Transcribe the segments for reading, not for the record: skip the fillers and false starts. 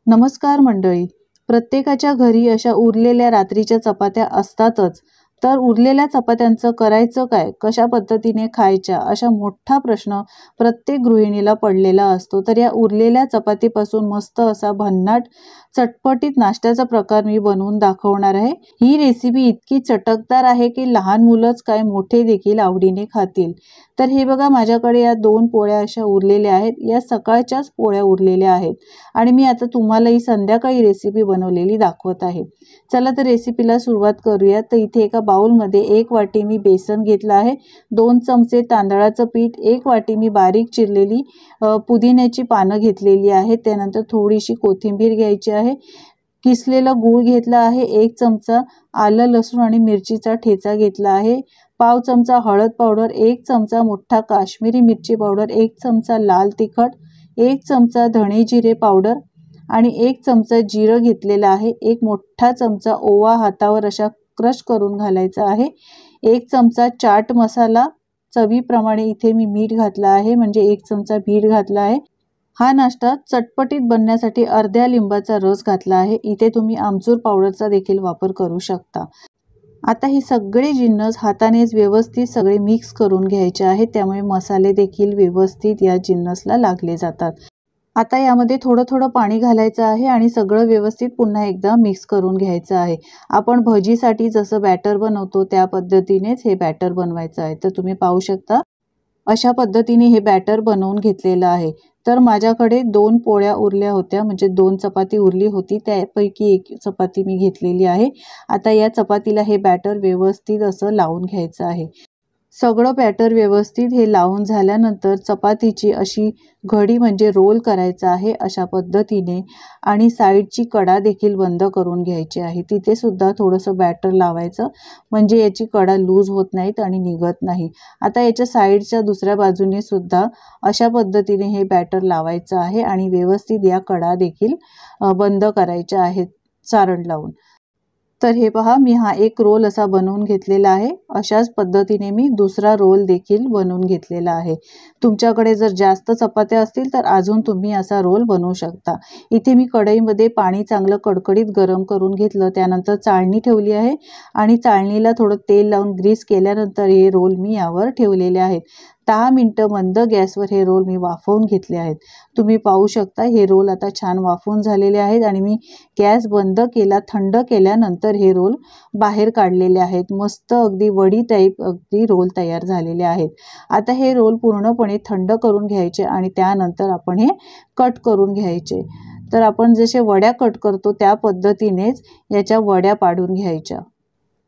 नमस्कार मंडळी. प्रत्येकाच्या घरी अशा उरलेल्या रात्रीच्या चपात्या असतातच. तर उरलेल्या चपात्यांचं करायचं काय? कशा पद्धतीने खायच्या? अशा मोठा प्रश्न प्रत्येक गृहिणीला पडलेला असतो. तर या उरलेल्या चपातीपासून मस्त असा भन्नाट चटपटीत नाश्त्याचा प्रकार मी बनवून दाखवणार आहे. ही रेसिपी इतकी चटकदार आहे की लहान मुलंच काय मोठे देखील आवडीने खातील. तर हे बघा, माझ्याकडे या 2 पोळ्या अशा उरलेल्या आहेत. या सकाळच्याच पोळ्या उरलेल्या आहेत आणि मी आता तुम्हाला ही संध्याकाळी रेसिपी बनवलेली दाखवत आहे. चला तर रेसिपीला सुरुवात करूया. तर इथे एका बाउलमध्ये 1 वाटी मी बेसन घेतलं आहे, 2 चमचे तांदळाचं पीठ, 1 वाटी मी बारीक चिरलेली पुदिन्याची पानं घेतलेली आहेत. त्यानंतर थोडीशी कोथिंबीर घ्यायची आहे, किसलेला गूळ घेतला आहे, 1 चमचा आलं लसूण आणि मिरचीचा ठेचा घेतला आहे, पाव चमचा हळद पावडर, 1 चमचा मोठा काश्मीरी मिरची पावडर, 1 चमचा लाल तिखट, 1 चमचा धणे जिरे पावडर आणि 1 चमचा जिरं घेतलेला आहे, 1 मोठा चमचा ओवा हातावर अशा क्रश करून घालायचा आहे, 1 चमचा चाट मसाला, चवीप्रमाणे इथे मी मीठ घातलं आहे, म्हणजे 1 चमचा मीठ घातला आहे. हा नाश्ता चटपटीत बनण्यासाठी अर्ध्या लिंबाचा रस घातला आहे. इथे तुम्ही आमचूर पावडरचा देखील वापर करू शकता. आता हे सगळे जिन्नस हातानेच व्यवस्थित सगळे मिक्स करून घ्यायचे आहेत, त्यामुळे मसाले देखील व्यवस्थित या जिन्नसला लागले जातात. आता यामध्ये थोडं पाणी घालायचं आहे आणि सगळं व्यवस्थित पुन्हा एकदा मिक्स करून घ्यायचं आहे. आपण भजीसाठी जसं बॅटर बनवतो त्या पद्धतीनेच हे बॅटर बनवायचं आहे. तर तुम्ही पाहू शकता अशा पद्धतीने हे बॅटर बनवून घेतलेलं आहे. तर माझ्याकडे 2 पोळ्या उरल्या होत्या, म्हणजे 2 चपाती उरली होती, त्यापैकी 1 चपाती मी घेतलेली आहे. आता या चपातीला हे बॅटर व्यवस्थित असं लावून घ्यायचं आहे. सगळं बॅटर व्यवस्थित हे लावून झाल्यानंतर चपातीची अशी घडी म्हणजे रोल करायचा आहे अशा पद्धतीने, आणि साईडची कडा देखील बंद करून घ्यायची आहे. तिथे सुद्धा थोडंसं बॅटर लावायचं, म्हणजे याची कडा लूज होत नाहीत आणि निघत नाही. आता याच्या साईडच्या दुसऱ्या बाजूने सुद्धा अशा पद्धतीने हे बॅटर लावायचं आहे आणि व्यवस्थित या कडा देखील बंद करायच्या आहेत सारण लावून. तर हे पहा, मी हा एक रोल असा बनवून घेतलेला आहे. अशाच पद्धतीने मी दुसरा रोल देखील बनवून घेतलेला आहे. तुमच्याकडे जर जास्त चपात्या असतील तर अजून तुम्ही असा रोल बनवू शकता. इथे मी कढईमध्ये पाणी चांगलं कडकडीत गरम करून घेतलं, त्यानंतर चाळणी ठेवली आहे आणि चाळणीला थोडं तेल लावून ग्रीस केल्यानंतर हे रोल मी यावर ठेवलेले आहेत. 10 मिनिटं मंद गॅसवर हे रोल मी वाफवून घेतले आहेत. तुम्ही पाहू शकता हे रोल आता छान वाफवून झालेले आहेत आणि मी गॅस बंद केला, थंड केल्यानंतर हे रोल बाहेर काढलेले आहेत. मस्त अगदी वडी टाईप अगदी रोल तयार झालेले आहेत. आता हे रोल पूर्णपणे थंड करून घ्यायचे आणि त्यानंतर आपण हे कट करून घ्यायचे. तर आपण जसे वड्या कट करतो त्या पद्धतीनेच याच्या वड्या पाडून घ्यायच्या.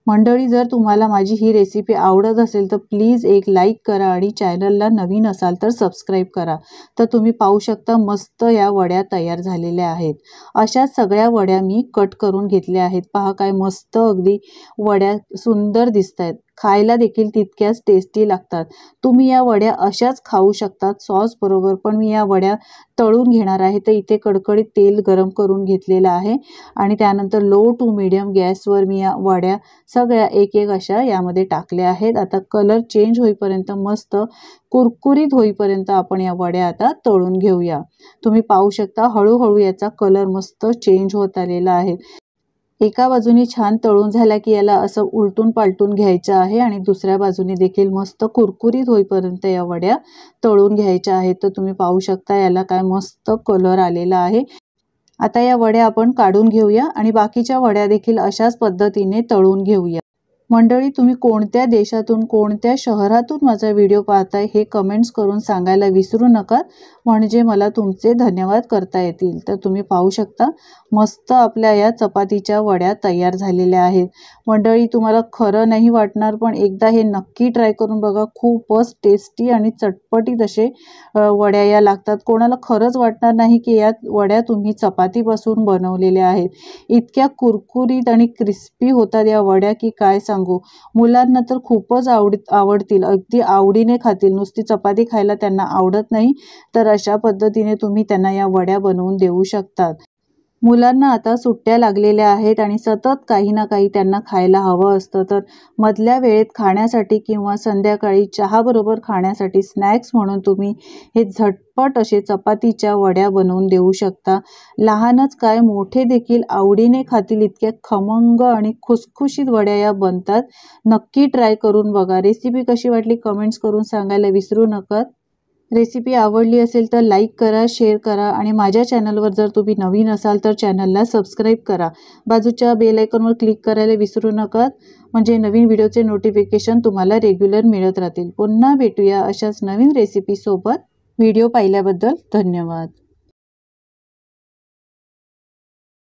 मंडळी, जर तुम्हाला माझी ही रेसिपी आवडत असेल तर प्लीज एक लाईक करा आणि चॅनलला नवीन असाल तर सबस्क्राईब करा. तर तुम्ही पाहू शकता मस्त या वड्या तयार झालेल्या आहेत. अशा सगळ्या वड्या मी कट करून घेतल्या आहेत. पहा काय मस्त अगदी वड्या सुंदर दिसत आहेत. खायला देखील तितक्याच टेस्टी लागतात. तुम्ही या वड्या अशाच खाऊ शकतात सॉस बरोबर, पण मी या वड्या तळून घेणार आहे. तर इथे कडकडीत तेल गरम करून घेतलेलं आहे आणि त्यानंतर लो टू मीडियम गॅसवर मी या वड्या सगळ्या एक अशा यामध्ये टाकल्या आहेत. आता कलर चेंज होईपर्यंत, मस्त कुरकुरीत होईपर्यंत आपण या वड्या आता तळून घेऊया. तुम्ही पाहू शकता हळूहळू याचा कलर मस्त चेंज होत आलेला आहे. एका बाजूने छान तळून झाला की याला असं उलटून पालटून घ्यायचं आहे आणि दुसऱ्या बाजूने देखील मस्त कुरकुरीत होईपर्यंत या वड्या तळून घ्यायच्या आहेत. तर तुम्ही पाहू शकता याला काय मस्त कलर आलेला आहे. आता या वड्या आपण काढून घेऊया आणि बाकीच्या वड्या देखील अशाच पद्धतीने तळून घेऊया. मंडळी, तुम्ही कोणत्या देशातून, कोणत्या शहरातून माझा व्हिडिओ पाहताय हे कमेंट्स करून सांगायला विसरू नका, म्हणजे मला तुमचे धन्यवाद करता येतील. तर तुम्ही पाहू शकता मस्त आपल्या या चपातीच्या वड्या तयार झालेल्या आहेत. मंडळी, तुम्हाला खरं नाही वाटणार, पण एकदा हे नक्की ट्राय करून बघा. खूपच टेस्टी आणि चटपटीत असे वड्या या लागतात. कोणाला खरंच वाटणार नाही की या वड्या तुम्ही चपातीपासून बनवलेल्या आहेत. इतक्या कुरकुरीत आणि क्रिस्पी होतात या वड्या की काय सांगू. मुलांना तर खूपच आवडतील, अगदी आवडीने खातील. नुसती चपाती खायला त्यांना आवडत नाही, तर अशा पद्धतीने तुम्ही त्यांना या वड्या बनवून देऊ शकतात. मुलांना आता सुट्ट्या लागलेल्या आहेत आणि सतत काही ना काही त्यांना खायला हवं असतं, तर मधल्या वेळेत खाण्यासाठी किंवा संध्याकाळी चहाबरोबर खाण्यासाठी स्नॅक्स म्हणून तुम्ही हे झटपट असे चपातीच्या वड्या बनवून देऊ शकता. लहानच काय मोठे देखील आवडीने खातील इतक्या खमंग आणि खुसखुशीत वड्या या बनतात. नक्की ट्राय करून बघा. रेसिपी कशी वाटली कमेंट्स करून सांगायला विसरू नका. रेसिपी आवडली असेल तर लाईक करा, शेअर करा आणि माझ्या चॅनलवर जर तुम्ही नवीन असाल तर चॅनलला सबस्क्राईब करा. बाजूच्या बेल आयकॉनवर क्लिक करायला विसरू नका, म्हणजे नवीन व्हिडिओचे नोटिफिकेशन तुम्हाला रेग्युलर मिळत राहतील. पुन्हा भेटूया अशाच नवीन रेसिपीसोबत. व्हिडिओ पाहिल्याबद्दल धन्यवाद.